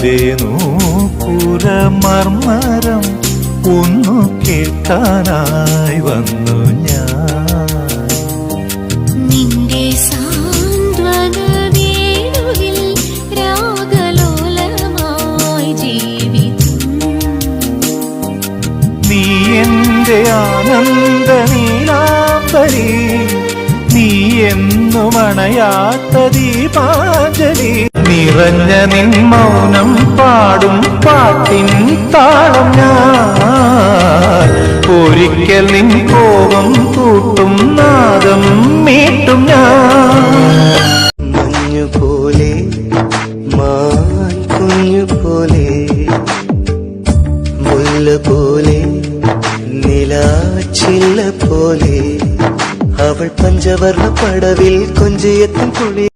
നിന്റെ നൂപുര മർമരം ഒന്നു കേൾക്കാനായി വന്നു ഞാൻ. നിന്റെ സാന്ത്വന വേണുവിൽ രാഗലോലമായി ജീവിതം. നീ എന്റെ ആനന്ദ നീലാംബരി, നീ എന്നും അണയാത്ത ദീപാഞ്ജലി. നിറഞ്ഞ നിൻ മൗനം പാടും പാട്ടിൻ താളം ഞാൻ. ഒരിക്കൽ നിൻ കോപം കൂട്ടും നാദം മീട്ടും ഞാൻ. മഞ്ഞുപോലെ മാൻ കുഞ്ഞുപോലെ, മുല്ല പോലെ നിലാച്ചില്ല പോലെ, അവൾ പഞ്ചവർണ്ണ പടവിൽ കൊഞ്ചിയെത്തും കുളി.